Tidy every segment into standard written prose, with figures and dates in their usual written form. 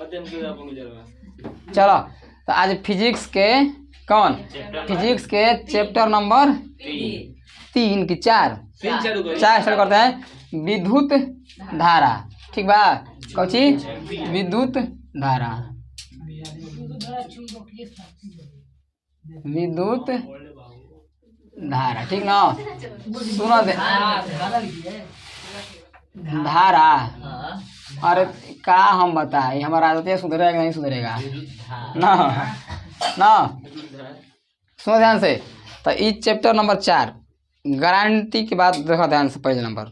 चलो तो आज फिजिक्स के फिजिक्स के चैप्टर नंबर 3 की 4 स्टार्ट करते हैं। विद्युत धारा, ठीक बा कौची? विद्युत धारा, विद्युत धारा, ठीक ना? सुनो धारा, अरे का हम बताए, हमारा आदत सुधरेगा नहीं सुधरेगा ना ना। सुनो ध्यान से, तो इस चैप्टर नंबर 4 गारंटी के बाद देखो ध्यान से। पहले नंबर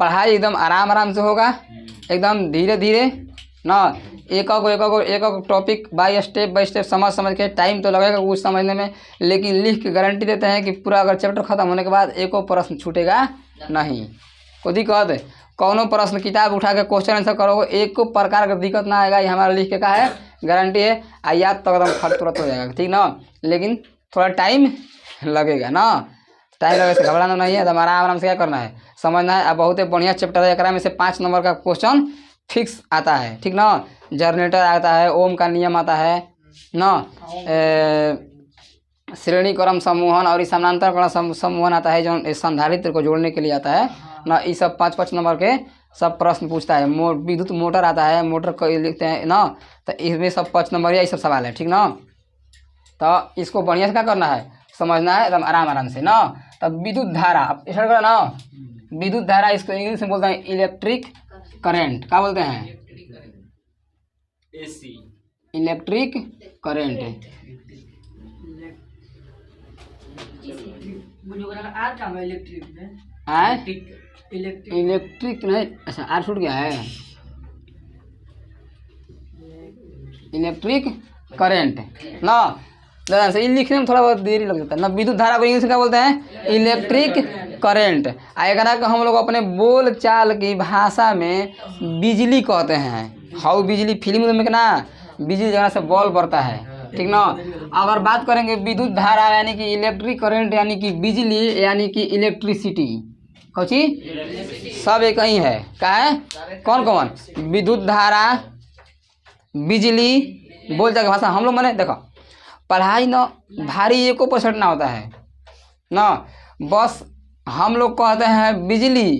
पढ़ाई एकदम आराम से होगा, एकदम धीरे धीरे ना। एक टॉपिक बाय स्टेप समझ के टाइम तो लगेगा कुछ समझने में, लेकिन लिख के गारंटी देते हैं कि पूरा अगर चैप्टर खत्म होने के बाद एको प्रश्न छूटेगा नहीं। कोई दिक्कत कौनो प्रश्न किताब उठा के क्वेश्चन आंसर करोगे, एक को प्रकार का दिक्कत ना आएगा, ये हमारा लिख के का है गारंटी है। याद तो एकदम फट तुरंत हो जाएगा, ठीक ना? लेकिन थोड़ा टाइम लगेगा ना, टाइम लगे से घबराना नहीं है, तो आराम से क्या करना है, समझना है। अब बहुत ही बढ़िया चैप्टर है, एकरा में से 5 नंबर का क्वेश्चन फिक्स आता है, ठीक ना? जनरेटर आता है, ओम का नियम आता है ना, श्रेणी क्रम समूहन और समानांतर क्रम समूहन आता है, जो संधारित्र को जोड़ने के लिए आता है ना। ये सब 5 नंबर के सब प्रश्न पूछता है। विद्युत मोटर आता है, मोटर को लिखते हैं ना, तो इसमें सब 5 नंबर ये सब सवाल है, ठीक ना? तो इसको बढ़िया से क्या करना है, समझना है एकदम आराम से ना। तब विद्युत धारा स्टार्ट करो ना। विद्युत धारा इसको इंग्लिश में बोलते हैं इलेक्ट्रिक करंट। क्या बोलते हैं? AC, electric current. इलेक्ट्रिक नहीं, अच्छा आर छूट गया है, इलेक्ट्रिक करंट ना। दादा से लिखने में थोड़ा बहुत देरी लग जाता है ना। विद्युत धारा को इंग्लिश में क्या बोलते हैं? Electric current. आएगा को हम लोग अपने बोल चाल की भाषा में बिजली कहते हैं। हाउ बिजली फिल्म में ना, बिजली जगह से बॉल बढ़ता है, ठीक ना? अगर बात करेंगे विद्युत धारा यानी कि इलेक्ट्रिक करंट यानी कि बिजली यानी कि इलेक्ट्रिसिटी, कौची सब एक ही है। क्या है? कौन कौन? विद्युत धारा, बिजली, बोल चाल की भाषा। हम लोग मैंने देखो पढ़ाई ना भारी 1% ना होता है ना, बस हम लोग कहते हैं बिजली,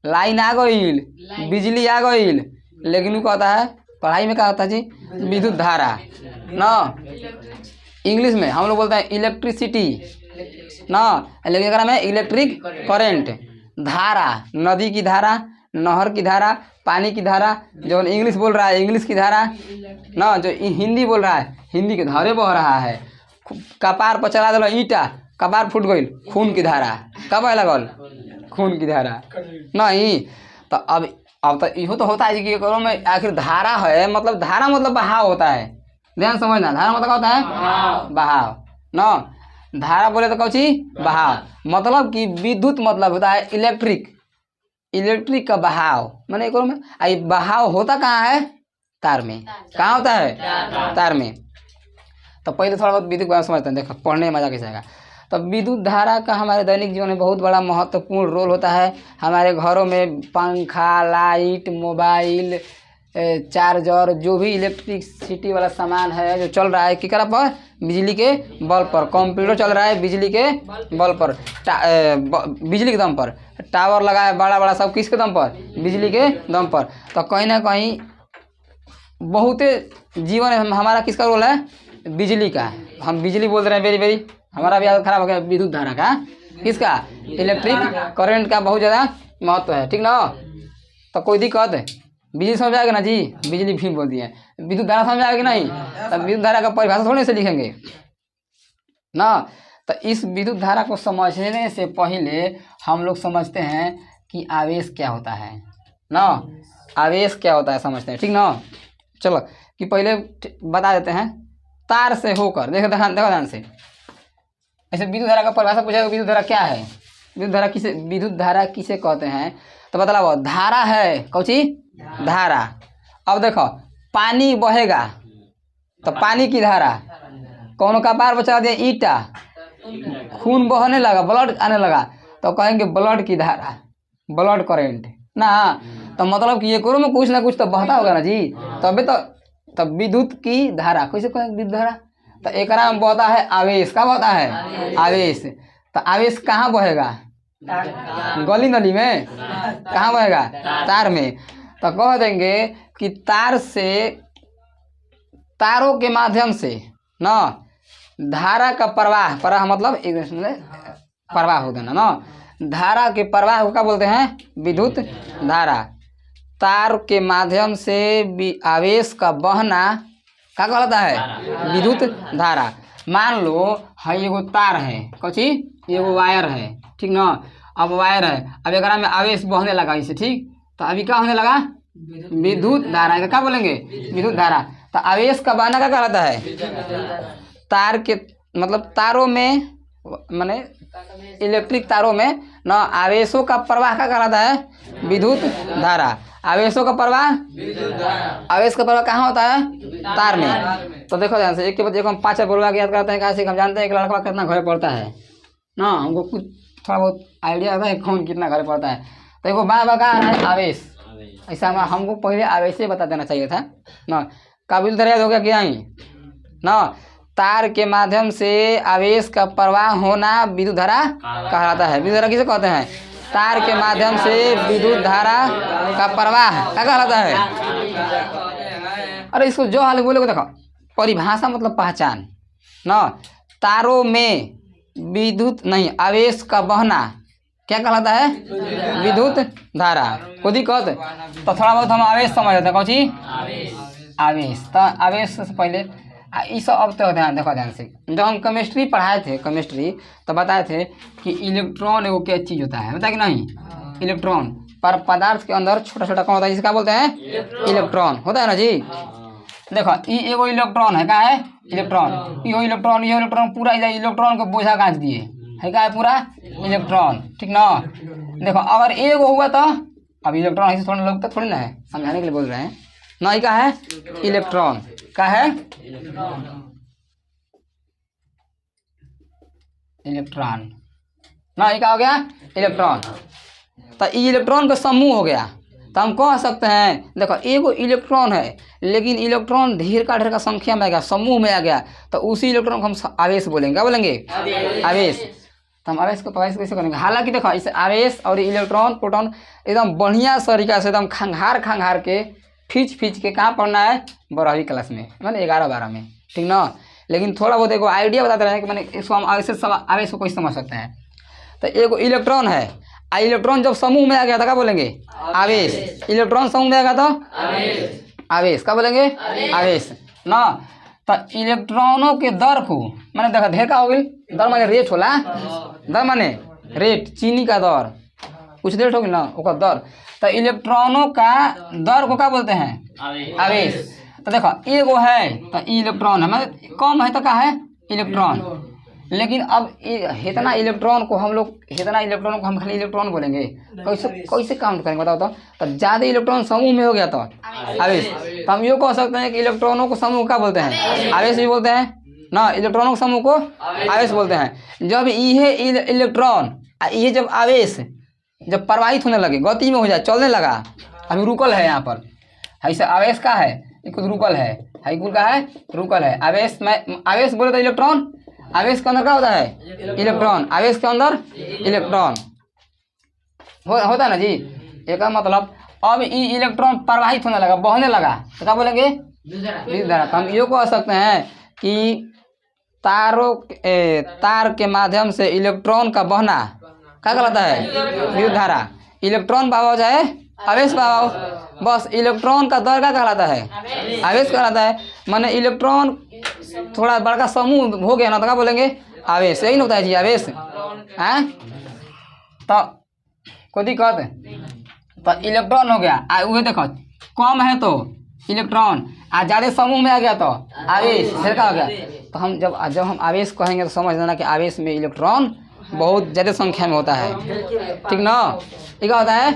लाइन आ गईल, बिजली आ गईल, लेकिन वो कहता है पढ़ाई में क्या होता है जी? विद्युत धारा ना। इंग्लिश में हम लोग बोलते हैं इलेक्ट्रिसिटी ना, लेकिन अगर में इलेक्ट्रिक करंट। धारा, नदी की धारा, नहर की धारा, पानी की धारा। जो इंग्लिश बोल रहा है इंग्लिश की धारा ना, जो हिंदी बोल रहा है हिंदी के धारे बह रहा है। कपार पर चला दिल ईटा, कपार फूट गई, खून की धारा। कब लगल? खून की धारा नहीं। तो अब तो इहो तो होता है कि करो में आखिर धारा है, मतलब धारा मतलब बहाव होता है। ध्यान समझना, धारा मतलब क्या होता है? बहाव ना। धारा बोले तो कौची? बहाव। मतलब कि विद्युत मतलब होता है इलेक्ट्रिक, इलेक्ट्रिक का बहाव मैंने करो में। आई बहाव होता कहाँ है? तार में। कहाँ होता है? तार में। तो पहले थोड़ा बहुत विद्युत समझते हैं, देखो पढ़ने में मजा कैसे आएगा। तो विद्युत धारा का हमारे दैनिक जीवन में बहुत बड़ा महत्वपूर्ण रोल होता है। हमारे घरों में पंखा, लाइट, मोबाइल, चार्जर, जो भी इलेक्ट्रिसिटी वाला सामान है जो चल रहा है किकरा पर? बिजली के बल पर। कंप्यूटर चल रहा है बिजली के बल पर, बिजली के दम पर। टावर लगा है बड़ा बड़ा, सब किसके दम पर? बिजली के दम पर। तो कहीं ना कहीं बहुत जीवन में हमारा किसका रोल है? बिजली का। हम बिजली बोल रहे हैं वेरी वेरी, हमारा भी आदत खराब हो गया। विद्युत धारा का, किसका? इलेक्ट्रिक करंट का बहुत ज़्यादा महत्व है, ठीक ना? तो कोई दिक्कत है? बिजली समझ आएगा ना जी? बिजली भी बोल दिए। विद्युत धारा समझ आएगी नहीं? तब विद्युत धारा का परिभाषा थोड़ी से लिखेंगे ना। तो इस विद्युत धारा को समझने से पहले हम लोग समझते हैं कि आवेश क्या होता है ना। आवेश क्या होता है समझते हैं, ठीक ना? चलो कि पहले बता देते हैं। तार से होकर, देखो ध्यान से, ऐसे विद्युत धारा का परिभाषा पूछा, विद्युत धारा क्या है? विद्युत धारा किसे कहते हैं? तो बतलाओ। धारा है कौची? धारा। अब देखो पानी बहेगा तो पानी की धारा, कौन कपार बचा दिया ईटा, खून बहने लगा, ब्लड आने लगा, तो कहेंगे ब्लड की धारा, ब्लड करंट ना। तो मतलब कि एकरो में कुछ ना कुछ तो बहता होगा ना जी, तबे तो तब विद्युत की धारा कैसे कहें विद्युत धारा, तो एकरा में बहता है आवेश, क्या बहता है आवेश। तो आवेश कहाँ बहेगा, गली नली में, कहाँ बहेगा तार में। तो कह देंगे कि तार से, तारों के माध्यम से ना धारा का प्रवाह, प्रवाह मतलब प्रवाह हो देना ना, धारा के प्रवाह को क्या बोलते हैं विद्युत धारा। तार के माध्यम से आवेश का बहना क्या कहलाता है विद्युत धारा। मान लो है एगो तार है, कौची एगो वायर है, ठीक ना। अब वायर है, अब एक में आवेश बहने लगा इसे, ठीक। तो अभी क्या होने लगा विद्युत धारा, क्या बोलेंगे विद्युत धारा। तो आवेश का बहना क्या कहलाता है, तार के मतलब तारों में माने इलेक्ट्रिक तारों में ना आवेशों का प्रवाह क्या कहलाता है विद्युत धारा। आवेशों का प्रवाह, आवेश का प्रवाह कहाँ होता है तार में। तो देखो ध्यान से, एक के बाद एक हम 5 बोलवा के याद करते हैं, कैसे हम जानते हैं कि लड़का कितना घरे पड़ता है ना, हमको कुछ थोड़ा बहुत आइडिया आता है कौन कितना घरे पड़ता है। तो देखो बार का है आवेश, ऐसा हमको पहले आवेश से बता देना चाहिए था ना। काबिल दरिया हो गया क्या ही ना, तार के माध्यम से आवेश का प्रवाह होना विद्युत धारा कहलाता है। विद्युत धारा किसे कहते हैं, तार के माध्यम से विद्युत धारा का प्रवाह क्या कहलाता है। अरे इसको जो हाल बोले देखो, परिभाषा मतलब पहचान ना, तारों में विद्युत नहीं आवेश का बहना क्या कहलाता है विद्युत धारा को दिक्कत। तो थोड़ा बहुत हम आवेश समझ लेते हैं, कौन सी आवेश। तो आवेश से पहले ये सब अब तो ध्यान देखो ध्यान से, जब हम केमिस्ट्री पढ़ाए थे, केमिस्ट्री तो बताए थे कि इलेक्ट्रॉन एगो क्या चीज़ होता है, बताया कि नहीं। इलेक्ट्रॉन पर पदार्थ के अंदर छोटा छोटा कौन होता है, जिसे क्या बोलते हैं इलेक्ट्रॉन होता है ना जी। देखो ये एगो इलेक्ट्रॉन है, क्या है इलेक्ट्रॉन, ये इलेक्ट्रॉन पूरा इलेक्ट्रॉन को बोझा गाँच दिए है, क्या है पूरा इलेक्ट्रॉन, ठीक ना। देखो अगर एगो हुआ तो अब इलेक्ट्रॉन ऐसे थोड़ा लोग तो थोड़ी ना है, समझाने के लिए बोल रहे हैं ना। ये क्या है इलेक्ट्रॉन, क्या है इलेक्ट्रॉन ना, ये क्या हो गया इलेक्ट्रॉन। तो ये इलेक्ट्रॉन का समूह हो गया। तो हम कह सकते हैं देखो एगो इलेक्ट्रॉन है, लेकिन इलेक्ट्रॉन ढेर का संख्या में आ गया, समूह में आ गया, तो उसी इलेक्ट्रॉन को हम आवेश बोलेंगे, क्या बोलेंगे आवेश। तो हम आवेश को प्रकाशित कैसे करेंगे, हालांकि देखो इसे आवेश और इलेक्ट्रॉन प्रोटॉन एकदम बढ़िया तरीका से एकदम खंगार के खींच के कहाँ पढ़ना है 12वीं क्लास में, मैंने 11-12 में, ठीक ना। लेकिन थोड़ा बहुत देखो आइडिया बताते रहे कि मैंने इसको हम आवेश को कोई समझ सकते हैं। तो एगो इलेक्ट्रॉन है, इलेक्ट्रॉन जब समूह में आ गया था क्या बोलेंगे आवेश। इलेक्ट्रॉन समूह में आ गया तो आवेश क्या बोलेंगे आवेश ना। तो इलेक्ट्रॉनों के दर को मैंने देखा ढेर का हो गई, दर माने रेट होला, दर माने रेट, चीनी का दर कुछ रेट होगी ना उसका दर। तो इलेक्ट्रॉनों का दर को क्या बोलते हैं आवेश। तो देखो एगो है तो इलेक्ट्रॉन है, मतलब कम है तो क्या है इलेक्ट्रॉन। लेकिन अब इतना इलेक्ट्रॉन को हम खाली इलेक्ट्रॉन बोलेंगे, कैसे काउंट करेंगे बताओ। तो ज़्यादा इलेक्ट्रॉन समूह में हो गया तो आवेश। तो हम ये कह सकते हैं कि इलेक्ट्रॉनों को समूह क्या बोलते हैं आवेश भी बोलते हैं ना, इलेक्ट्रॉनों के समूह को आवेश बोलते हैं। जब ये इलेक्ट्रॉन ये जब आवेश जब प्रवाहित होने लगे, गति में हो जाए, चलने लगा, अभी रुकल है यहाँ पर, ऐसे आवेश का है कुछ रुकल है कुल का है रुकल है। आवेश में आवेश बोले तो इलेक्ट्रॉन, आवेश के अंदर क्या होता है इलेक्ट्रॉन, आवेश के अंदर इलेक्ट्रॉन होता है ना जी। एक मतलब अब ये इलेक्ट्रॉन प्रवाहित होने लगा, बहने लगा, तो क्या बोलेंगे विद्युत धारा। हम ये कह सकते हैं कि तार के माध्यम से इलेक्ट्रॉन का बहना क्या कहलाता है विद्युत धारा। इलेक्ट्रॉन बहाव चाहे आवेश बहाव, बस इलेक्ट्रॉन का दर क्या कहलाता है आवेश कहलाता है। माने इलेक्ट्रॉन थोड़ा बड़का समूह हो गया ना तो क्या बोलेंगे आवेश, यही ना होता है जी आवेश हैं। तो कोई दिक्कत, तो इलेक्ट्रॉन हो गया वही देखो कम है तो इलेक्ट्रॉन, ज़्यादा समूह में आ गया तो आवेश फिर क्या हो गया। तो हम जब हम आवेश कहेंगे तो समझ लेना कि आवेश में इलेक्ट्रॉन बहुत ज़्यादा संख्या में होता है, ठीक ना। ये क्या होता है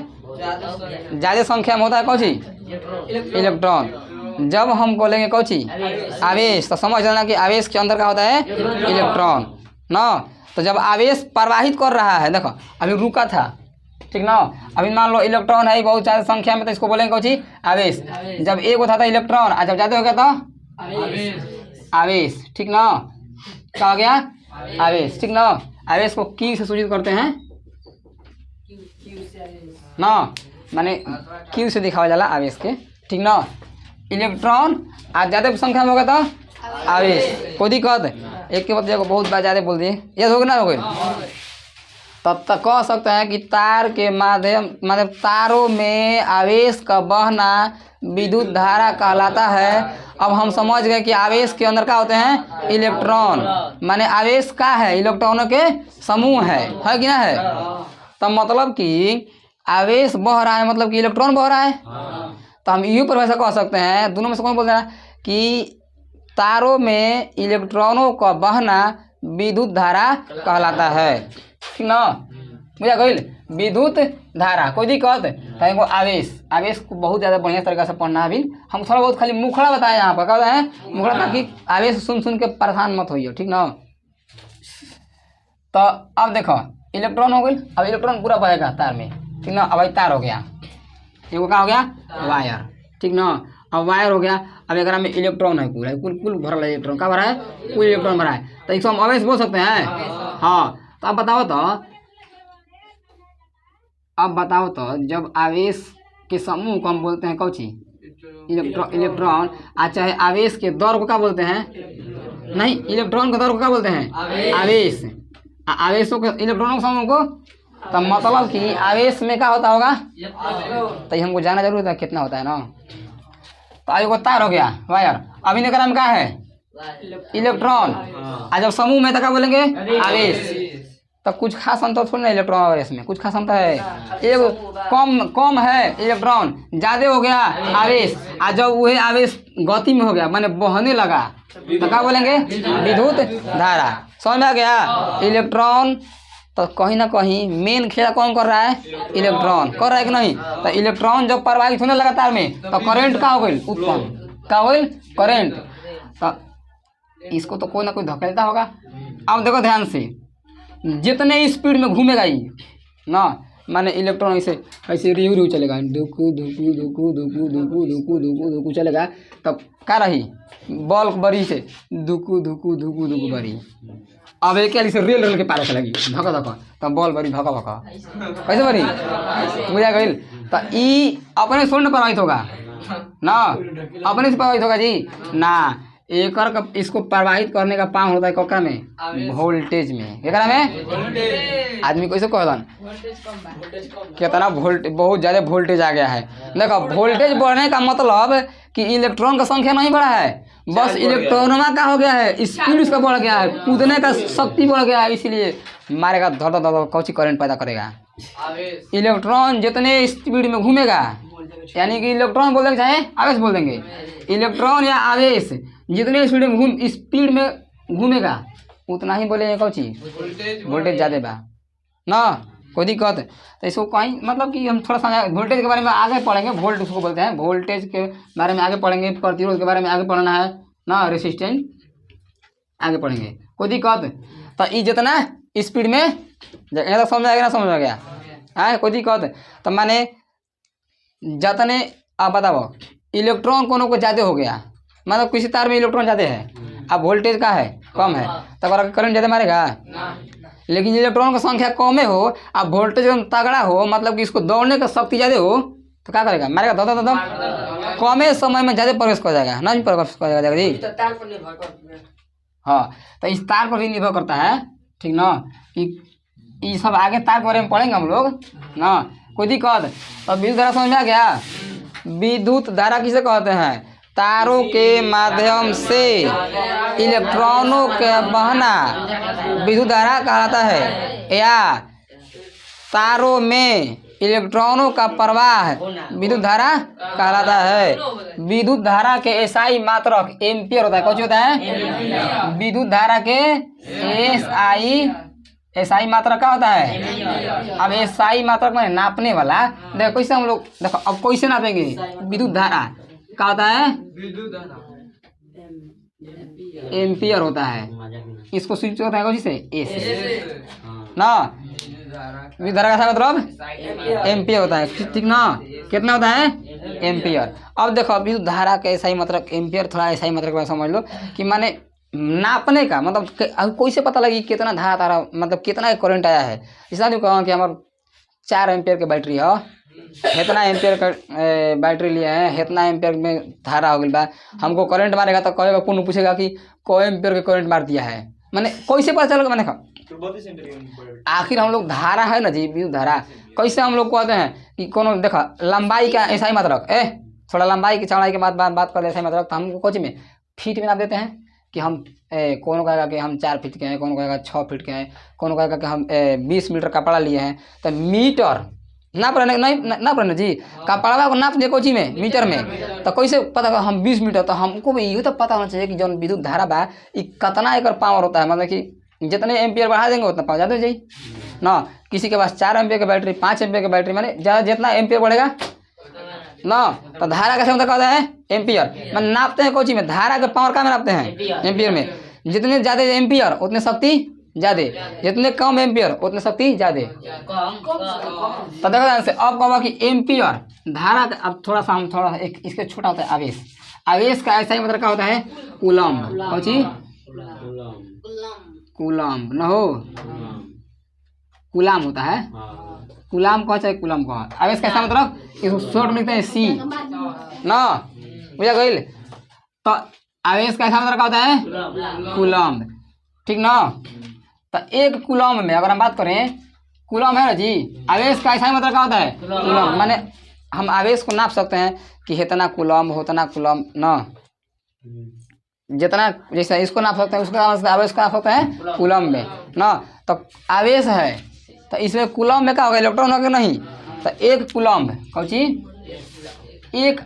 ज़्यादा संख्या में होता है कौन सी इलेक्ट्रॉन। जब हम बोलेंगे कौन सी आवेश, तो समझ लेना कि आवेश के अंदर क्या होता है इलेक्ट्रॉन ना। तो जब आवेश प्रवाहित कर रहा है, देखो अभी रुका था ठीक ना। अभी मान लो इलेक्ट्रॉन है बहुत ज़्यादा संख्या में, तो इसको बोलेंगे कौन सी, आवेश। जब एक होता था इलेक्ट्रॉन और जब ज़्यादा हो गया तो आवेश, ठीक ना। क्या हो गया, आवेश, ठीक ना। आवेश को क्यू से सूचित करते हैं ना, माने क्यू से दिखावा जाला आवेश के, ठीक ना। इलेक्ट्रॉन आज ज़्यादा संख्या में होगा तो आवेश, कोई दिक्कत। एक के बाद देखो बहुत बार ज़्यादा बोल दिए, ये हो गया ना, हो गया। तब तक कह सकते हैं कि तार के माध्यम मतलब तारों में आवेश का बहना विद्युत धारा कहलाता है। अब हम समझ गए कि आवेश के अंदर क्या होते हैं, इलेक्ट्रॉन, माने आवेश का है, इलेक्ट्रॉनों के समूह है कि ना है। तब मतलब कि आवेश बह रहा है, मतलब कि इलेक्ट्रॉन बह रहा है। तो हम यूँ परिभाषा कह सकते हैं, दोनों में से कौन बोल रहा है कि तारों में इलेक्ट्रॉनों का बहना विद्युत धारा कहलाता है, ठीक ना। मुझे कहिल विद्युत धारा, कोई दिक्कत। कहेंगे आवेश, आवेश को बहुत ज़्यादा बढ़िया तरीके से पढ़ना है। अभी हम थोड़ा बहुत खाली मुखड़ा बताए यहाँ पर, क्या होता है मुखड़ा, ताकि आवेश सुन सुन के परेशान मत होइए, ठीक ना। तो अब देखो इलेक्ट्रॉन हो गई, अब इलेक्ट्रॉन पूरा बहेगा तार में, ठीक ना। अब तार हो गया, एगो क्या हो गया, वायर, ठीक ना। अब वायर हो गया, अब एक में इलेक्ट्रॉन है, कुल भरा है इलेक्ट्रॉन, क्या भरा है, कुल इलेक्ट्रॉन भरा है। तो इसको हम आवेश बोल सकते हैं, हाँ। तो अब बताओ तो जब आवेश के समूह को हम बोलते हैं कौन सी, इलेक्ट्रॉन। अच्छा है, आवेश के दौर को क्या बोलते हैं, नहीं, इलेक्ट्रॉन के दौर को क्या बोलते हैं, आवेश। आवेशों के इलेक्ट्रॉनों के समूह को, तो मतलब कि आवेश में क्या होता होगा, तो हमको जानना जरूर था कितना होता है ना। तो अब तार हो गया, वायर। अभी निकल में क्या है, इलेक्ट्रॉन। और जब समूह में तो क्या बोलेंगे, आवेश। तो कुछ खास अंतर थोड़ी ना इलेक्ट्रॉन और इसमें, कुछ खास अंतर है। एक कम है इलेक्ट्रॉन, ज़्यादा हो गया आवेश। और जब वह आवेश गति में हो गया, माने बहने लगा, तो क्या बोलेंगे, विद्युत धारा। समझ में आ गया। इलेक्ट्रॉन तो कहीं ना कहीं मेन खेला कौन कर रहा है, इलेक्ट्रॉन कर रहा है कि नहीं। तो इलेक्ट्रॉन जब प्रवाहित होने लगा तार में, तो करंट का हो गई उत्पन्न, क्या हो गई, करंट। तो इसको तो कोई ना कोई धकेलता होगा। अब देखो ध्यान से, जितने स्पीड में घूमेगा ये ना, माने इलेक्ट्रॉन ऐसे ऐसे रियू रियू चलेगा, धुकू धुकू धुकू धुकू धुकू धुकू धुकू धुकू चलेगा। तब क्या रही, बल्क बड़ी से धुकू धुकू धुकू धुकू बड़ी। अब एक से रेल के पार लगी धक्का धक्का, तब बॉल बड़ी धक्का धक्का कैसे बड़ी, बुझा गई। तो ई अपने से थोड़ी प्रभावित होगा ना, अपने से प्रभावित होगा जी ना। एक इसको प्रवाहित करने का पाम होता है कक्का में, वोल्टेज में। क्या में आदमी कैसे कहलन, कितना बहुत ज़्यादा वोल्टेज आ गया है। देखो वोल्टेज बढ़ने का मतलब कि इलेक्ट्रॉन का संख्या नहीं बढ़ा है, बस इलेक्ट्रॉन का हो गया है, स्पीड उसका बढ़ गया है, कूदने का शक्ति बढ़ गया है, इसीलिए मारेगा धड़ धड़ धड़ कौची करंट पैदा करेगा। इलेक्ट्रॉन जितने स्पीड में घूमेगा, यानी कि इलेक्ट्रॉन बोल देंगे चाहे आवेश बोल देंगे, इलेक्ट्रॉन या आवेश जितने स्पीड में घूमेगा उतना ही बोलेंगे कौची, वोल्टेज ज़्यादा बा ना, कोई दिक्कत। तो इसको कहीं मतलब कि हम थोड़ा सा वोल्टेज के बारे में आगे पढ़ेंगे, वोल्ट उसको बोलते हैं, वोल्टेज के बारे में आगे पढ़ेंगे, प्रतिरोध के बारे में आगे पढ़ना है ना, रेसिस्टेंस आगे पढ़ेंगे, कोई दिक्कत। तो ये जितना स्पीड में यहाँ तक समझ आ गया ना, समझ आ गया है, कोई दिक्कत। तो माने जितने आप बताओ इलेक्ट्रॉन कोनो को ज़्यादा हो गया, मतलब किसी तार में इलेक्ट्रॉन ज़्यादा है, अब वोल्टेज का है कम है, तब करंट ज़्यादा मारेगा। लेकिन इलेक्ट्रॉन की संख्या कम हो, अब वोल्टेज एकदम तगड़ा हो, मतलब कि इसको दौड़ने का शक्ति ज़्यादा हो, तो क्या करेगा, मारेगा दम दम, कमे समय में ज़्यादा प्रवेश कर जाएगा, नहीं प्रवेश कर जाएगा जी। हाँ, तो इस तार पर भी निर्भर करता है, ठीक ना। कि ये सब आगे तार के बारे में पढ़ेंगे हम लोग ना, कोई दिक्कत। तो विद्युत धारा समझ में आ गया। विद्युत धारा किसे कहते हैं, तारों के माध्यम से इलेक्ट्रॉनों का बहना विद्युत धारा कहलाता है, या तारों में इलेक्ट्रॉनों का प्रवाह विद्युत धारा कहलाता है। विद्युत धारा के एसआई मात्रक एम्पियर होता है, कौन होता है, विद्युत धारा के एसआई मात्रक क्या होता है। अब एसआई मात्रक में नापने वाला, देखो कैसे हम लोग, देखो अब कैसे नापेंगे, विद्युत धारा क्या होता है, एम्पियर होता है, इसको स्विच होता है कौन से, एस ना। विद्युत धारा का मतलब एम्पियर होता है, ठीक ना। कितना होता है? एम्पियर। अब देखो विद्युत धारा का ऐसा ही मतलब एम्पियर, थोड़ा ऐसा ही मतलब समझ लो कि माने नापने का मतलब कैसे पता लगी कितना धारा तारा मतलब कितना करंट आया है। इसलिए तो कहा कि हमारे 4 एम्पियर के बैटरी है, इतना एम्पियर का बैटरी लिए हैं, इतना एम्पियर में धारा हो गई बा, हमको करंट मारेगा तो कहेगा कौन पूछेगा कि को एम्पियर के करंट मार दिया है, मैंने कैसे पता चलेगा। मैंने कहा आखिर हम लोग धारा है ना जी, विद्युत धारा कैसे हम लोग कहते हैं कि कौन देखा लंबाई का ऐसा ही मतलब थोड़ा लंबाई की चौड़ाई के बाद बात कर ऐसा ही मतलब, तो हमको कुछ में फीट में नाप देते हैं कि हम कौन कहेगा कि हम 4 फीट के हैं, कौन कहेगा 6 फीट के हैं, कौन कहेगा कि हम 20 मीटर कपड़ा लिए हैं, तो मीटर नाप रहे नहीं नाप रहे जी, कपड़ा को नाप दिए कोची में मीटर में, तो कैसे पता कर हम 20 मीटर, तो हमको भी ये तो पता होना चाहिए कि जो विद्युत धारा बा ये कितना एकर पावर होता है, मतलब कि जितने एम्पियर बढ़ा देंगे उतना पावर ज़्यादा हो जाए ना। किसी के पास 4 एम्पियर की बैटरी, 5 एम्पियर की बैटरी, मैंने ज़्यादा जितना एम्पियर बढ़ेगा ना, तो धारा कैसे मतलब कहता है एम्पियर। मैं नापते हैं कोची में धारा के पावर का में नापते हैं एम्पियर में, जितने ज़्यादा एम्पियर उतने शक्ति ज़्यादा, जितने कम एम्पियर उतने शक्ति ज़्यादा। तो देखो ध्यान से, अब कहोगा कि एम्पियर धारा का, अब थोड़ा सा हम थोड़ा एक इसके छोटा होता है आवेश, आवेश का ऐसा ही मतलब क्या होता है कूलम्ब, कौची कूलम्ब न हो, कूलाम होता है, कूलाम कहो चाहे कूलम कहो, आवेश कैसा मतलब इसको शॉर्ट में लिखते हैं सी ना, बुझा गई। तो आवेश कैसा मतलब क्या होता है कूलम्ब, ठीक ना। तो एक कूलम्ब में अगर हम बात करें, कूलम्ब है ना जी, आवेश का ऐसा मतलब क्या होता है कूलम्ब, माने हम आवेश को नाप सकते हैं कि इतना कूलम्ब उतना कूलम्ब ना, जितना जैसे इसको नाप सकते हैं उसका आवेश को नाप सकते हैं कूलम्ब में ना। तो आवेश है तो इसमें कूलम्ब में क्या होगा इलेक्ट्रॉन होगा नहीं, तो एक कूलम्ब कौची एक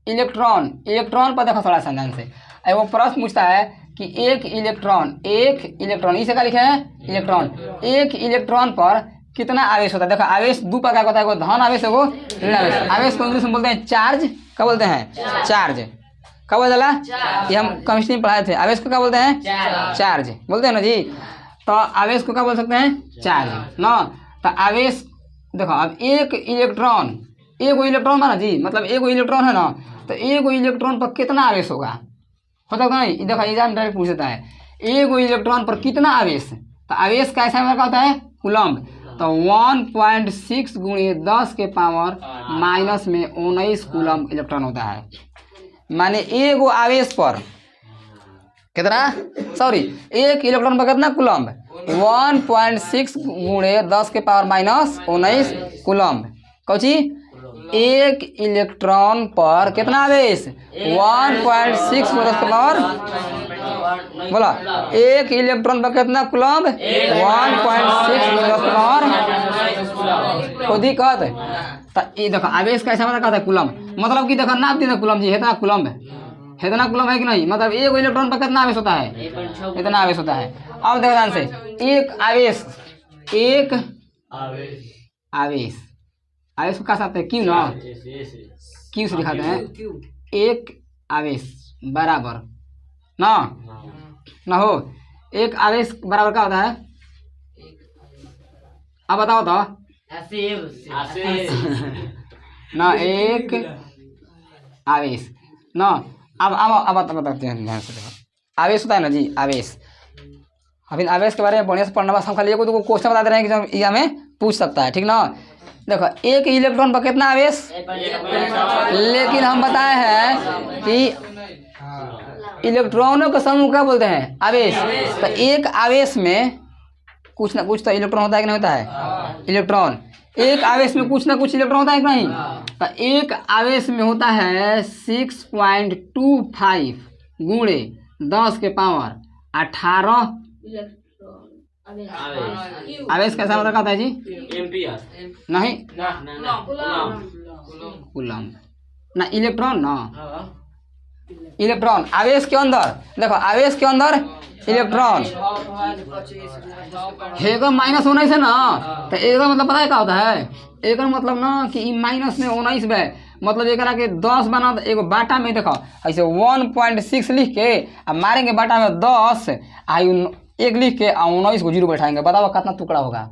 इलेक्ट्रॉन पर देखो थोड़ा सा ध्यान से, वो प्रश्न पूछता है कि एक इलेक्ट्रॉन इसे क्या लिखे हैं इलेक्ट्रॉन, एक इलेक्ट्रॉन पर कितना आवेश होता है। देखो आवेश 2 प्रकार का होता है, एगो धन आवेश एगो ऋण आवेश। आवेश को इंग्लिश में बोलते हैं चार्ज, क्या बोलते हैं चार्ज, क्या बोलते हैं ये हम केमिस्ट्री में पढ़ाए थे, आवेश को क्या बोलते हैं चार्ज बोलते हैं ना जी। तो आवेश को क्या बोल सकते हैं चार्ज ना। तो आवेश देखो अब एक इलेक्ट्रॉन माना जी, मतलब एक इलेक्ट्रॉन है ना, तो एक इलेक्ट्रॉन पर कितना आवेश होगा होता है नहीं, देखो एग्जाम डायरेक्ट पूछ देता है एक इलेक्ट्रॉन पर कितना आवेश, तो आवेश का ऐसा मतलब होता है कूलम्ब। तो 1.6 गुणे 10 के पावर माइनस में 19 कूलम्ब इलेक्ट्रॉन होता है, माने एक आवेश पर कितना एक इलेक्ट्रॉन पर कितना कूलम्ब 1.6 गुणे 10 के पावर माइनस 19 कूलम्ब। कौची एक इलेक्ट्रॉन पर कितना आवेश 1.6 गुणे 10 के पावर, बोला एक इलेक्ट्रॉन पर कितना कूलम्ब 1.6 गुणे 10 के पावर, कोई दिक्कत। तो ये देखो आवेश का ऐसा मतलब कहता है कूलम्ब, मतलब कि देखो नाप दी कूलम्ब जी इतना कूलम्ब है कि नहीं, मतलब एक इलेक्ट्रॉन पर कितना आवेश होता है इतना आवेश होता है। अब देखो ध्यान से, एक आवेश को क्या सकते हैं क्यू ना, क्यू से दिखाते हैं, एक आवेश बराबर ना हो, एक आवेश बराबर क्या होता है अब बताओ तो ना, एक आवेश ना। अब बताते हैं ध्यान से, देखो आवेश होता है ना जी, आवेश अभी आवेश के बारे में बढ़िया से पढ़ना, बस हम खाली को क्वेश्चन बता दे रहे हैं कि जो एग्जाम में पूछ सकता है, ठीक ना। देखो एक इलेक्ट्रॉन पर कितना आवेश, लेकिन हम बताए हैं कि इलेक्ट्रॉनों का समूह क्या बोलते हैं आवेश। तो एक आवेश में कुछ ना कुछ तो इलेक्ट्रॉन होता है कि नहीं होता है इलेक्ट्रॉन, एक आवेश में कुछ ना कुछ इलेक्ट्रॉन होता है कि नहीं। तो एक आवेश में होता है 6.25 गुणे 10 के पावर 18 आवेश कैसा मतलब कहता है जी नहीं कूलम्ब ना, इलेक्ट्रॉन ना, इलेक्ट्रॉन आवेश के अंदर, देखो आवेश के अंदर इलेक्ट्रॉन एक माइनस 19 है ना, तो एक मतलब पता है क्या होता है, एक मतलब ना कि माइनस में 19 है, मतलब एक के 10 बना, तो एगो बाटा में देखो ऐसे 1.6 लिख के अब मारेंगे बाटा में 10 आई 1 लिख के 19 को 0 बैठाएंगे, बताओ कितना टुकड़ा होगा।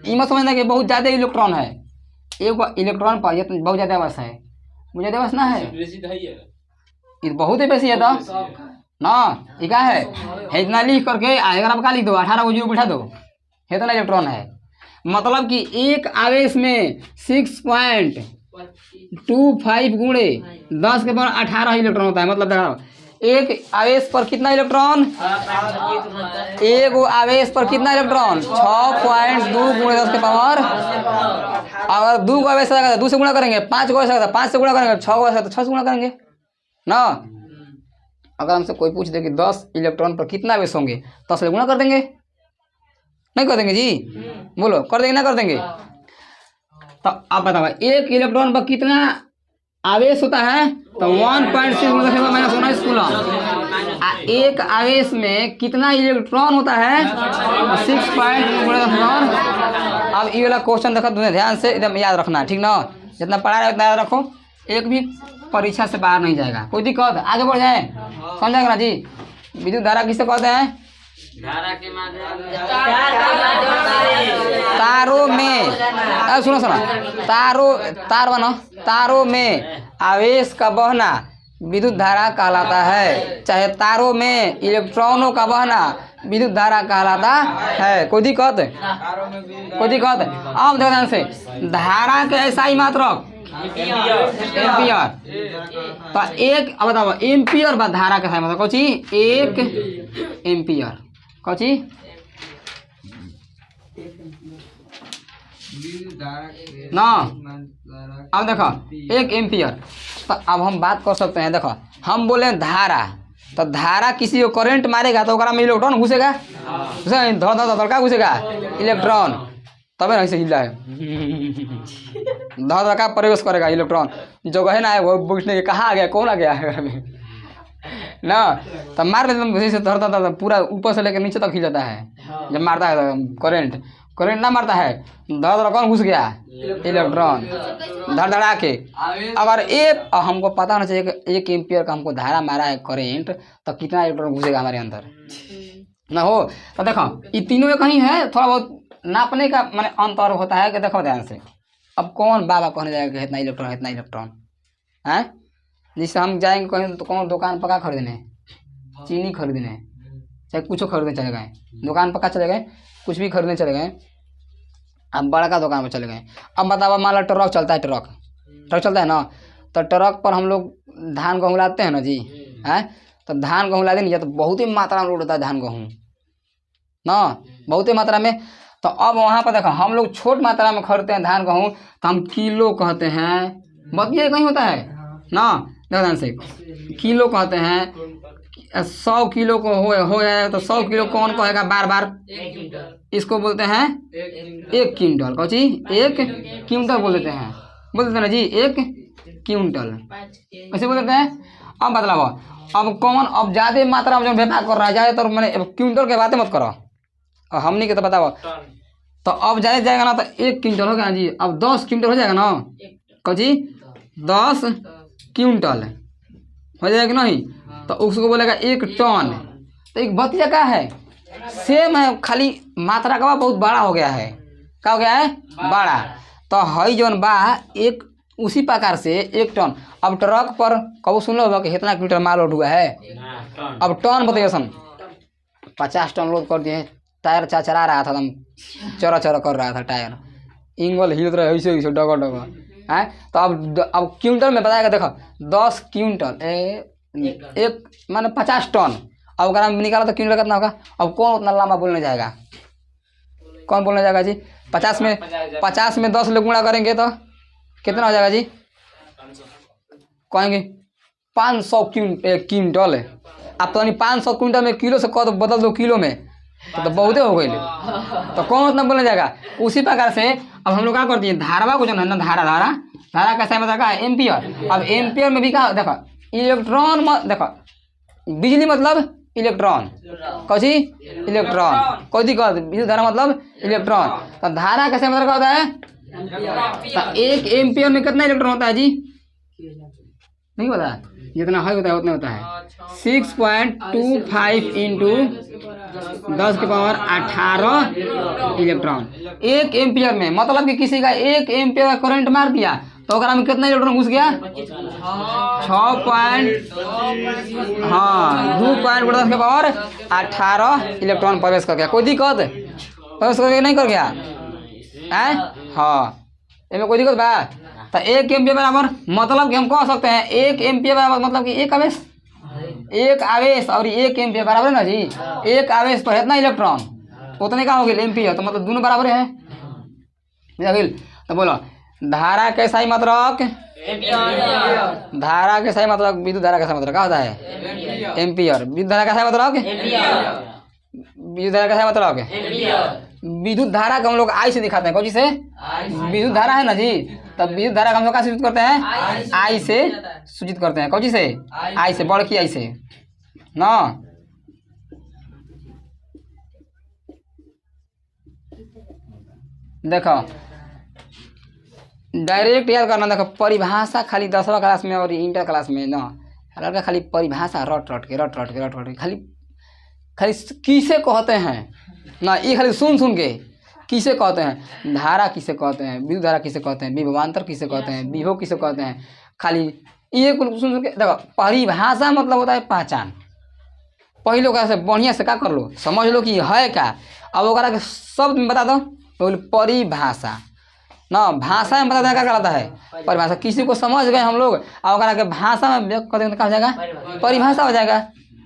ये मत समझना कि बहुत ज़्यादा इलेक्ट्रॉन है, एक इलेक्ट्रॉन पर ये बहुत ज़्यादा बस है, मुझे बस ना है, ये बहुत ही बेसी है तो ना, ये क्या है इतना लिख करके अगर आप क्या लिख दो 18 को 0 बैठा दो, इतना इलेक्ट्रॉन है। मतलब कि एक आवेश में 6.25 गुणे 10 के पावर 18 इलेक्ट्रॉन होता है। मतलब देखो एक आवेश पर कितना इलेक्ट्रॉन, एक आवेश पर कितना इलेक्ट्रॉन 6.2 गुणे 10 के पावर, अगर 2 को आवेश है 2 से गुणा करेंगे, 5 को आवेश है 5 से गुणा करेंगे, 6 को आवेश है तो 6 से गुणा करेंगे ना। अगर हमसे कोई पूछ दे कि 10 इलेक्ट्रॉन पर कितना आवेश होंगे, 10 से गुणा कर देंगे, नहीं कर देंगे जी, बोलो कर देंगे ना कर देंगे। तो आप बताओ एक इलेक्ट्रॉन पर कितना आवेश होता है, तो 1.6 कूलम। एक आवेश में कितना इलेक्ट्रॉन होता है, 6.2। अब ये वाला क्वेश्चन देखो तुम्हें ध्यान से एकदम याद रखना, ठीक ना, जितना पढ़ा है उतना याद रखो, एक भी परीक्षा से बाहर नहीं जाएगा। कोई दिक्कत आगे बढ़ जाए, समझेगा ना जी। विद्युत धारा किससे कहते हैं, तारों में, सुनो तारों में आवेश का बहना विद्युत धारा कहलाता है। चाहे तारों में इलेक्ट्रॉनों का बहना विद्युत धारा कहलाता है। कोई दिक्कत, अब ध्यान से, धारा के ऐसा ही मात्रक एम्पियर, तो एक अब बताओ एम्पियर बा धारा के मतलब कौची 1 एम्पियर, कौची ना। अब देखो 1 एम्पियर, तो अब हम बात कर सकते हैं, देखो हम बोले धारा, तो धारा किसी को करंट मारेगा तो में इलेक्ट्रॉन घुसेगा, धड़ का घुसेगा इलेक्ट्रॉन, तबे नहीं से हिला है, धड़ का प्रवेश करेगा इलेक्ट्रॉन, जगह है ना है वो बैठने के, कहाँ आ गया कौन आ गया है ना, तब मार लेते से धरता पूरा ऊपर से लेकर नीचे तक हिल जाता है जब मारता है करंट ना मारता है, धड़ कौन घुस गया इलेक्ट्रॉन, धड़धड़ा के। अगर एक हमको पता होना चाहिए कि 1 एम्पियर का हमको धारा मारा है करेंट, तो कितना इलेक्ट्रॉन घुसेगा हमारे अंदर ना हो। तो देखो ये तीनों में कहीं है थोड़ा बहुत नापने का माने अंतर होता है कि देखो ध्यान से, अब कौन बाबा कहने जाएगा कि इतना इलेक्ट्रॉन है, जिससे हम जाएंगे कहीं तो कौन दुकान पका खरीदने, चीनी खरीदने, चाहे कुछ खरीदने चले गए, दुकान पका चले गए, कुछ भी खरीदने चले गए, अब बड़ा दुकान में चले गए। अब बताओ मान लो ट्रक चलता है, ट्रक चलता है ना, तो ट्रक पर हम लोग धान गेहूँ लाते हैं ना जी, हैं, तो धान गेहूँ लाते नहीं तो बहुत ही मात्रा में लोड होता है धान गेहूँ ना, बहुत ही मात्रा में। तो अब वहाँ पर देखो हम लोग छोट मात्रा में खरीदते हैं धान गेहूँ, तो हम किलो कहते हैं, बतिया कहीं होता है ना, ध्यान से किलो कहते हैं, 100 किलो को हो जाए तो 100 किलो कौन कहेगा बार, इसको बोलते हैं 1 क्विंटल, कौची 1 क्विंटल बोल देते हैं ना जी, 1 क्विंटल ऐसे बोल देते हैं। अब मतलब अब कौन अब ज़्यादा मात्रा में जो व्यापार कर रहा है, ज़्यादातर मैंने क्विंटल के बातें मत करो, और हमने के तो बताओ, तो अब ज़्यादा जाएगा ना तो 1 क्विंटल हो गया जी, अब 10 क्विंटल हो जाएगा ना, कौची 10 क्विंटल हो जाएगा नहीं, तो उसको बोलेगा 1 टन। तो एक बतिया का है सेम है, खाली मात्रा का बहुत बड़ा हो गया है, क्या हो गया है बड़ा। तो हई जौन बा एक उसी प्रकार से 1 टन। अब ट्रक पर कब सुन लो कि कितना क्विंटल माल लोड हुआ है, अब टन बताइए सन 50 टन लोड कर दिए, टायर चरा रहा था, एकदम चरा कर रहा था टायर, इंगल हिल रहा है ऐसे डगर है। तो अब क्विंटल में बताएगा, देखो 10 क्विंटल एक माने 50 टन, अब अगर हम निकाला तो क्विंटल कितना होगा। अब कौन उतना लंबा बोलने जाएगा, कौन बोलने जाएगा जी, 50 में 10 लोग गुणा करेंगे तो कितना हो जाएगा जी, कहेंगे 500 क्विंटल। अब तो 500 क्विंटल में किलो से कद बदल दो किलो में, तो बहुत हो गई, तो कौन उतना बोलने जाएगा। उसी प्रकार से अब हम लोग क्या करते हैं, धारा को जो है ना, धारा कैसा मतलब का है एम्पियर। अब एम्पियर में भी क्या देखो इलेक्ट्रॉन, देखो बिजली मतलब इलेक्ट्रॉन, कौची इलेक्ट्रॉन, कोई दिक्कत, विद्युत धारा मतलब इलेक्ट्रॉन। तो धारा कैसे मतलब होता है, तो 1 एम्पियर में कितना इलेक्ट्रॉन होता है जी, नहीं पता, जितना हाई होता है उतना होता है 6.25 इंटू 10 के पावर 18 इलेक्ट्रॉन 1 एम्पियर में। मतलब कि किसी का 1 एम्पियर का करंट मार दिया तो अगर हम कितना इलेक्ट्रॉन घुस गया 2.10 के पावर 18 इलेक्ट्रॉन प्रवेश कर गया। कोई दिक्कत प्रवेश करके नहीं कर गया है? हाँ, इसमें कोई दिक्कत बा? तो 1 एम्पियर बराबर मतलब कि हम कह सकते हैं 1 एम्पियर बराबर मतलब कि एक आवेश और 1 एम्पियर बराबर है ना जी। 1 आवेश पर इतना इलेक्ट्रॉन उतने का हो गया एम्पियर, तो मतलब दोनों बराबर है। तो बोलो धारा के सही मतलब धारा के सही मतलब विद्युत धारा का सही मतलब क्या होता है? एम्पियर। विद्युत धारा का सही मतलब विद्युत धारा का सही मतलब विद्युत धारा को हम लोग आई से दिखाते हैं। कौन से? विद्युत धारा है ना जी, तब विद्युत धारा का हम लोग क्या सूचित करते हैं? आई से सूचित करते हैं। कौन से? आई से, बड़ की आई से ना। देखो डायरेक्ट याद करना। देखो परिभाषा खाली 10वीं क्लास में और इंटर क्लास में ना लड़का खाली परिभाषा रट के खाली किसे कहते हैं ना, ये खाली सुन के किसे कहते हैं, धारा किसे कहते हैं, विद्युत धारा किसे कहते हैं, विभवांतर किसे कहते हैं, विभव किसे कहते हैं, खाली ये कुल सुन के। देखो परिभाषा मतलब होता है पहचान। पहले ओकरा से बढ़िया से क्या कर लो, समझ लो कि है क्या। अब ओकरा के शब्द में बता दो तो परिभाषा ना, भाषा में बता दें क्या कहलाता है? परिभाषा। किसी को समझ गए हम लोग और ओकरा के भाषा में व्यक्त कर देंगे तो क्या हो जाएगा? परिभाषा हो जाएगा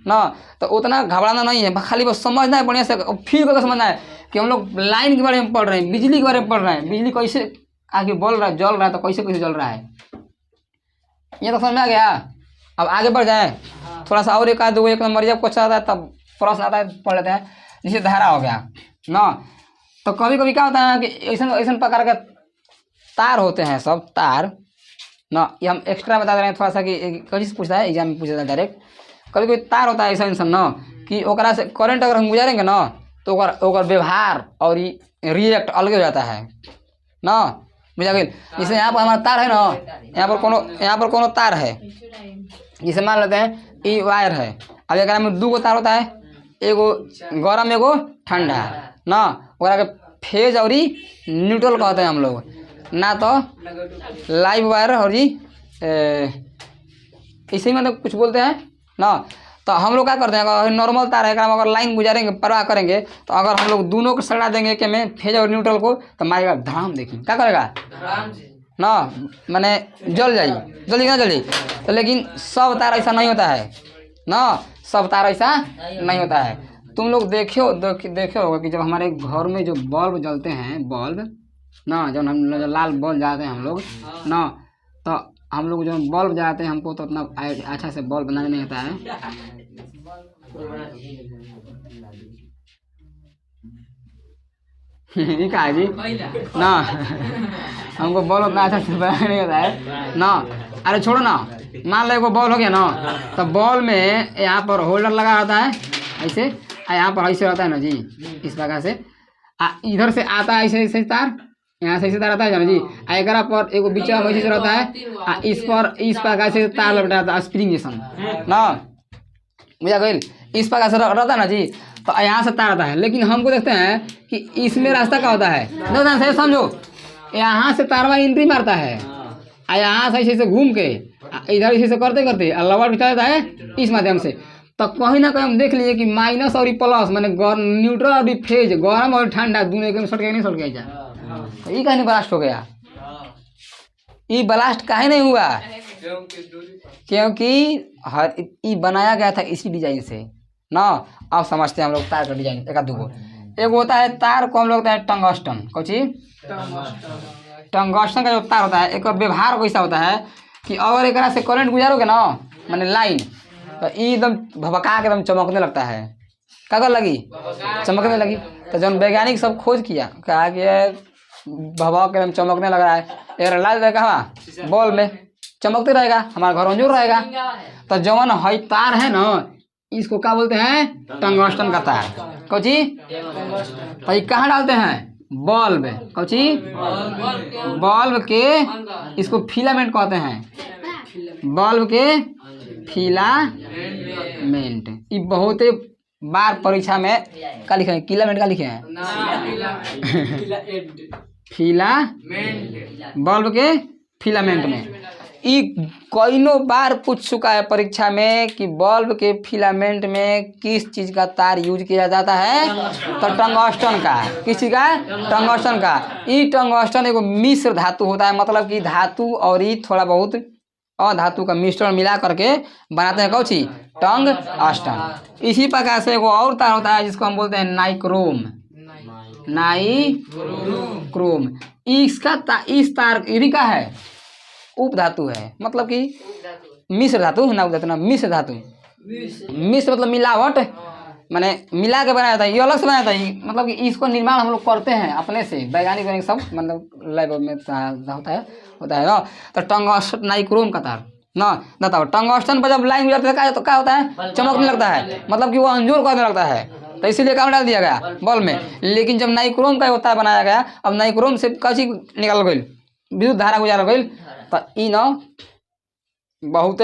ना। तो उतना घबराना नहीं है, खाली बस समझना है बढ़िया से, फिर करके समझना है कि हम लोग लाइन के बारे में पढ़ रहे हैं, बिजली के बारे में पढ़ रहे हैं, बिजली कैसे आगे बोल रहा है, जल रहा है तो कैसे कैसे जल रहा है, ये तो समझ में आ गया। अब आगे बढ़ जाए थोड़ा सा और एक आध 1 नंबर जब क्वेश्चन आता है तब प्रश्न आता है पढ़ लेते हैं। जैसे धारा हो गया ना, तो कभी कभी क्या होता है कि ऐसा प्रकार के तार होते हैं, सब तार ना, ये हम एक्स्ट्रा बता दे रहे हैं थोड़ा सा कि कभी से पूछता है एग्जाम में पूछता है डायरेक्ट। कभी कोई तार होता है ऐसा ना कि ओकरा से करंट अगर हम गुजारेंगे ना तो ओकर व्यवहार और रिएक्ट अलग हो जाता है ना, बुझा गई। जैसे यहाँ पर हमारा तार है ना, यहाँ पर कोनो तार है, जिसे मान लेते हैं ये वायर है। अब एकरा में 2 गो तार होता है, एगो गरम एगो ठंडा ना, ओकरा के फेज और न्यूट्रल कहते हैं हम लोग ना। तो लाइव वायर और जी इसी में तो कुछ बोलते हैं ना। तो हम लोग क्या करते हैं, अगर नॉर्मल तार है अगर लाइन गुजारेंगे परवाह करेंगे तो अगर हम लोग दोनों को सड़ा देंगे कि में फेज और न्यूट्रल को, तो मारेगा धड़ाम। देखिए क्या करेगा ना, मैंने जल जाएगी ना जल्दी। तो लेकिन सब तार ऐसा नहीं होता है ना, सब तार ऐसा नहीं होता है। तुम लोग देखे होगा कि जब हमारे घर में जो बल्ब जलते हैं, बल्ब ना, जब हम लाल बल्ब जलाते हैं हम लोग ना, तो हम लोग जो बल्ब जलाते हैं हमको तो उतना अच्छा से बल्ब बनाने नहीं आता है। ये क्या है जी ना, हमको बल्ब उतना अच्छा से बनाने नहीं आता है ना। अरे छोड़ो ना, मान लो एगो बल्ब हो गया ना, तो बल्ब में यहाँ पर होल्डर लगा होता है ऐसे, यहाँ पर ऐसे रहता है ना जी, इस प्रकार से इधर से आता है ऐसे तार, यहाँ से ऐसे तार आता है जी, एकरा पर एगो बीच में ऐसे रहता है, इस पर इस प्रकार से तार लपटा है स्प्रिंग जैसन ना, बुझा गई। इस प्रकार से रहता है ना जी, तो यहाँ से तार आता है। लेकिन हमको देखते हैं कि इसमें रास्ता क्या होता है, से समझो, यहाँ से तारवा एंट्री मारता है, यहाँ से ऐसे घूम के इधर ऐसे करते करते लवर बिछा देता है इस माध्यम से। तो कहीं ना कहीं हम देख लीजिए कि माइनस और प्लस मैंने न्यूट्रल और फेज, गर्म और ठंडा दोनों एक में सट गया नहीं सट गया, तो ये कहीं ब्लास्ट हो गया। ये ब्लास्ट काहे नहीं हुआ, क्योंकि ये बनाया गया था इसी डिजाइन से ना। अब समझते हैं हम लोग तार का डिजाइन। एक दूगो एक होता है तार को हम लोग होता है टंगस्टन, कौन चीज टंगस्टन का जो तार होता है, एक व्यवहार कैसा होता है कि अगर एक से करंट गुजारोगे ना मैंने लाइन, तो एकदम भभका के एकदम चमकने लगता है। क्या कर लगी, चमकने लगी। तो जब वैज्ञानिक सब खोज किया, कहा कि भभक एकदम चमकने लग रहा है, एक लाइट रहेगा कहाँ बॉल में चमकते रहेगा, हमारा घर अंजूर रहेगा। तो जवन है तार है ना, इसको क्या बोलते हैं, टंगस्टन का तार। कौची, तो ये कहाँ डालते हैं, बल्ब। कौची, बल्ब के, इसको फिलामेंट कहते हैं, बल्ब के फिलामेंट। ये बहुत बार परीक्षा में क्या लिखे हैं, किलामेंट का लिखे हैं फिलामेंट, बल्ब के फिलामेंट में। ये कईनों बार पूछ चुका है परीक्षा में कि बल्ब के फिलामेंट में किस चीज का तार यूज किया जाता है, तो टंगस्टन का। किस चीज का, टंगस्टन का। ये टंगस्टन एगो मिश्र धातु होता है, मतलब कि धातु और ये थोड़ा बहुत अधातु का मिश्रण मिला करके बनाते हैं कौची, टंगस्टन। इसी प्रकार से एगो और तार होता है जिसको हम बोलते हैं नाइक्रोम। नाइक्रोम इस तार ये भी का है, उप धातु है, मतलब कि मिश्र धातु ना, उप धातु ना, मिश्र धातु। मिश्र मतलब मिलावट, माने मिला के बनाया था, ये अलग से बनाया था। मतलब कि इसको निर्माण हम लोग करते हैं अपने से, वैज्ञानिक सब मतलब लैब में होता है ना। तो टंगस्टन नाइक्रोम का तार ना बताओ, टंगस्टन पर जब लाइन हो जाता है तो क्या होता है, चमकने लगता है, मतलब कि वो अंजोर करने लगता है, तो इसीलिए काम डाल दिया गया बल्ब में। लेकिन जब नाइक्रोम का होता है बनाया गया, अब नाइक्रोम से कैसी निकल गई, विद्युत धारा गुजार गई, तो ई न बहुत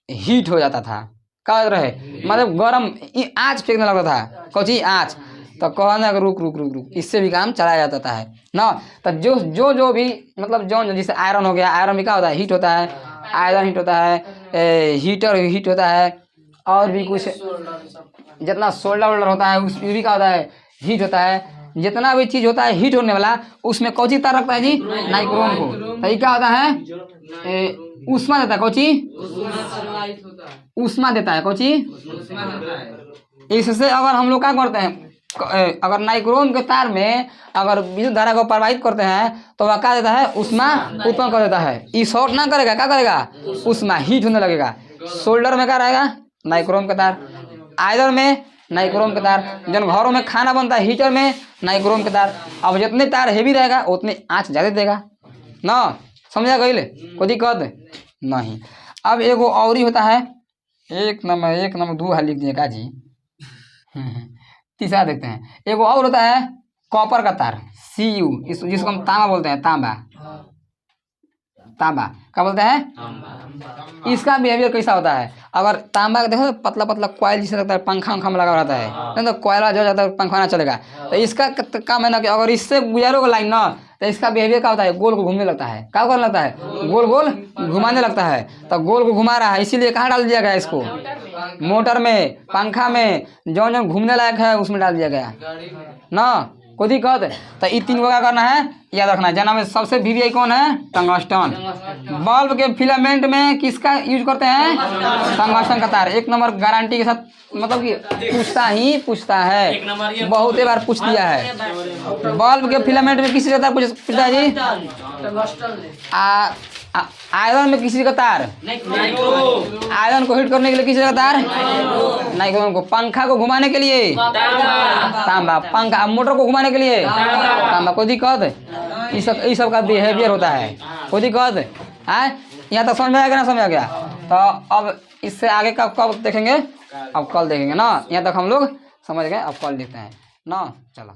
हीट हो जाता था, क्या रहे, मतलब गरम आँच फेंकने लगता था, कौची आँच। तो कहना रुक रुक रुक रुक, इससे भी काम चलाया जाता है ना। तो जो भी मतलब जो जैसे आयरन हो गया, आयरन भी क्या होता है, हीट होता है, आयरन हीट होता है, हीटर हीट होता है, और भी कुछ जितना सोल्डर वोल्डर होता है उसमें भी क्या होता है, हीट होता है। जितना भी चीज होता है हीट होने वाला, उसमें कौची तार रखता है जी, नाइक्रोम को। तो ये क्या होता है, ऊष्मा देता है, कौची ऊष्मा देता है, कौची। इससे अगर हम लोग क्या करते हैं, अगर नाइक्रोम के तार में अगर विद्युत धारा को प्रवाहित करते हैं तो वह क्या देता है, ऊष्मा उत्पन्न कर देता है। ये शॉर्ट ना करेगा, क्या करेगा, ऊष्मा हीट होने लगेगा। सोल्डर में क्या रहेगा, नाइक्रोम का तार, आयरन में नाइक्रोम के तार, जब घरों में खाना बनता है हीटर में नाइक्रोम के तार। अब जितने तार हेवी रहेगा उतने आँच ज़्यादा देगा ना, समझा गई, कोई दिक्कत नहीं। अब एगो और ही होता है, एक नंबर 2 हाल लिख दिए का जी तीसरा देखते हैं। एगो और होता है कॉपर का तार, Cu, जिसको हम तांबा बोलते हैं, तांबा क्या बोलते हैं। इसका बिहेवियर कैसा होता है, अगर तांबा का देखो पतला पतला कॉइल जिसे लगता है, पंखा में लगा रहता है, नहीं तो कॉइल जो जाता है पंखा ना चलेगा। तो इसका काम है ना कि अगर इससे गुजारोगे लाइन ना, तो इसका बिहेवियर क्या होता है, गोल को घूमने लगता है। क्या करने लगता है, गोल गोल घुमाने लगता है। तो गोल को घुमा रहा है, इसीलिए कहाँ डाल दिया गया इसको, मोटर में, पंखा में, जो घूमने लायक है उसमें डाल दिया गया ना, कोई दिक्कत। तो ये 3 का करना है, याद रखना है। जना में सबसे वीवीआई कौन है, टंगस्टन। बल्ब के फिलामेंट में किसका यूज करते हैं, टंगस्टन का तार। 1 नंबर गारंटी के साथ, मतलब कि पूछता है, बहुत ही बार पूछ दिया है। बल्ब के फिलामेंट में किसी का तार पूछता है जी, आयरन में किसी का तार, आयरन को हीट करने के लिए किसी का तार, नाइक्रोम को। पंखा को घुमाने के लिए तांबा, पंखा मोटर को घुमाने के लिए तांबा। कोई दिक्कत, इस सब का बिहेवियर होता है, कोई दिक्कत है। यहाँ तक समझ में आ गया ना, समझ आ गया। तो अब इससे आगे का कब देखेंगे, अब कल देखेंगे ना। यहाँ तक हम लोग समझ गए, अब कल देखते हैं ना, चलो।